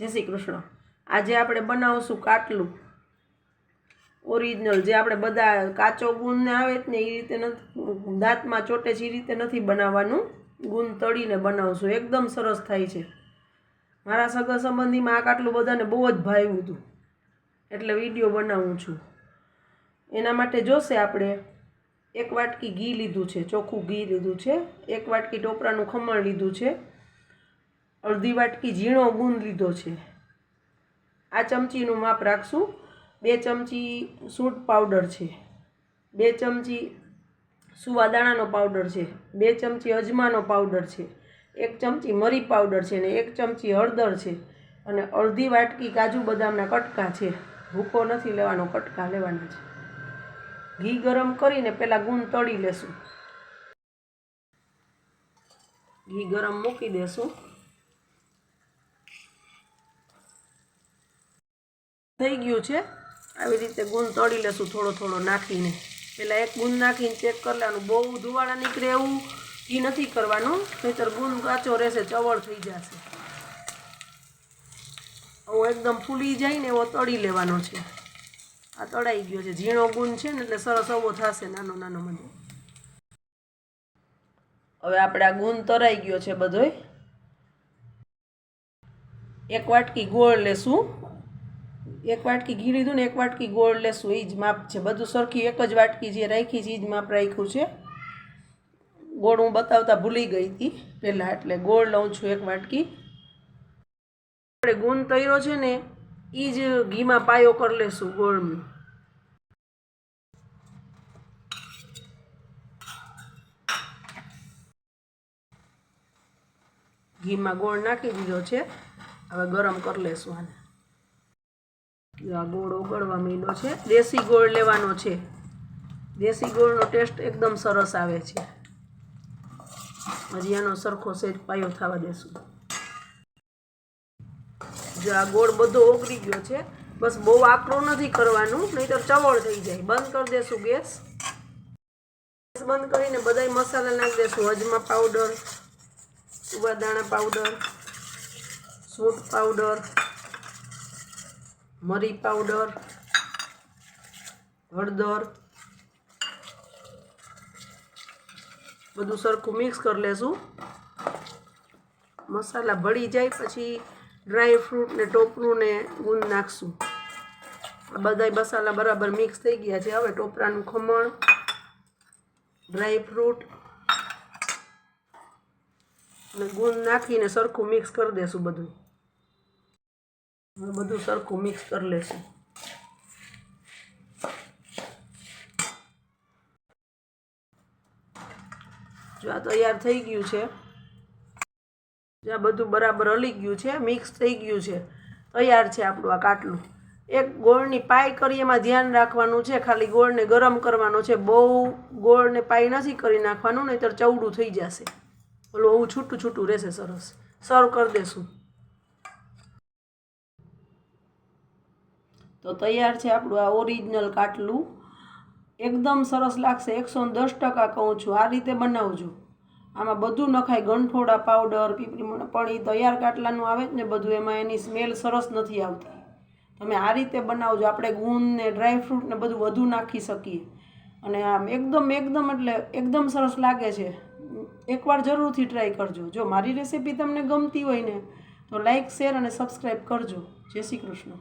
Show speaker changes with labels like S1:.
S1: જય શ્રી કૃષ્ણ। આજે આપણે બનાવશું કાટલું ઓરિજિનલ, જે આપણે બધા કાચો ગુંદ ને આવે ને એ રીતે નથી, દાંતમાં ચોટે છે એ રીતે નથી બનાવવાનું, ગુંદ તળીને બનાવશું, એકદમ સરસ થાય છે। મારા સગા સંબંધીમાં આ કાટલું બધાને બહુ જ ભાવ્યું હતું, એટલે વિડીયો બનાવું છું। એના માટે જોશે આપણે 1 વાટકી ઘી લીધું છે, ચોખ્ખું ઘી લીધું છે, 1 વાટકી ટોપરાનું ખમણ લીધું છે, અડધી વાટકી ઝીણો ગુંદ લીધો છે। આ ચમચીનું માપ રાખશું। 2 ચમચી સૂંઠ પાવડર છે, 2 ચમચી સુવાદાણાનો પાવડર છે, 2 ચમચી અજમાનો પાવડર છે, 1 ચમચી મરી પાવડર છે ને 1 ચમચી હળદર છે, અને અડધી વાટકી કાજુ બદામના કટકા છે। ભૂકો નથી લેવાનો, કટકા લેવાના છે। ઘી ગરમ કરીને પહેલાં ગુંદ તળી લેશું। ઘી ગરમ મૂકી દેશું। થઈ ગયું છે, આવી રીતે ગુંદ તળી લેશું થોડો થોડો નાખીને। પહેલાં એક ગુંદ નાખીને ચેક કરી લેવાનું, બહુ ધુવાળા નીકળે એવું એ નથી કરવાનું, નહીંતર ગુંદ કાચો રહેશે, ચવળ થઈ જશે। આવો એકદમ ફૂલી જાય ને એવો તળી લેવાનો છે। આ તળાઈ ગયો છે, ઝીણો ગુંદ છે ને એટલે સરસ આવો થશે, નાનો નાનો બધો। હવે આપણે આ ગુંદ તરાઈ ગયો છે બધોય। 1 વાટકી ગોળ લેશું, 1 વાટકી ઘી લીધું ને 1 વાટકી ગોળ લેશું, એ જ માપ છે બધું સરખી, એક જ વાટકી જે રાખી છે એ જ માપ રાખ્યું છે। ગોળ હું બતાવતા ભૂલી ગઈ હતી પહેલાં, એટલે ગોળ લઉં છું 1 વાટકી। આપણે ગુંદ તળ્યો છે ને એ જ ઘીમાં પાયો કરી લેશું ગોળનો। ઘીમાં ગોળ નાખી દીધો છે, હવે ગરમ કરી લેશું આને। આ ગોળ ઓગળવા માંડ્યો છે, દેશી ગોળ લેવાનો છે, દેશી ગોળનો ટેસ્ટ એકદમ સરસ આવે છે। હજી આનો સરખો સેજ પાયો થવા દેશું। જો આ ગોળ બધો ઓગળી ગયો છે, બસ બહુ આકરો નથી કરવાનું, નહીંતર ચવળ થઈ જાય। બંધ કરી દેશું ગેસ। ગેસ બંધ કરીને બધાય મસાલા નાખી દેશું। અજમા પાવડર, સુવાદાણા પાવડર, સૂંઠ પાવડર, મરી પાવડર, હળદર, બધું સરખું મિક્સ કરી લેશું। મસાલા ભળી જાય પછી ડ્રાય ફ્રૂટ ને ટોપરું ને ગુંદ નાખશું। બધાય મસાલા બરાબર મિક્સ થઈ ગયા છે। હવે ટોપરાનું ખમણ, ડ્રાય ફ્રૂટ ને ગુંદ નાખીને સરખું મિક્સ કરી દેશું બધું। બધું સરખું મિક્સ કરી લેશું। જો આ તૈયાર થઈ ગયું છે, જો આ બધું બરાબર હલી ગયું છે, મિક્સ થઈ ગયું છે, તૈયાર છે આપણું આ કાટલું। એક ગોળની પાઈ કરી એમાં ધ્યાન રાખવાનું છે, ખાલી ગોળને ગરમ કરવાનો છે, બહુ ગોળને પાઈ નથી કરી નાખવાનું, નહીંતર ચવડું થઈ જશે, ઓલું આવું છૂટું છૂટું રહેશે સરસ। સર્વ કરી દેશું। તો તૈયાર છે આપણું આ ઓરિજિનલ કાટલું, એકદમ સરસ લાગશે, 110% કહું છું। આ રીતે બનાવજો, આમાં બધું નખાય, ગંઠોડા પાવડર, પીપળી પણ એ તૈયાર કાટલાનું આવે જ ને બધું, એમાં એની સ્મેલ સરસ નથી આવતી। તમે આ રીતે બનાવજો, આપણે ગુંદ ને ડ્રાયફ્રૂટ ને બધું વધુ નાખી શકીએ, અને આમ એકદમ એટલે એકદમ સરસ લાગે છે। એકવાર જરૂરથી ટ્રાય કરજો। જો મારી રેસીપી તમને ગમતી હોય ને તો લાઈક, શેર અને સબસ્ક્રાઈબ કરજો। જય શ્રી કૃષ્ણ।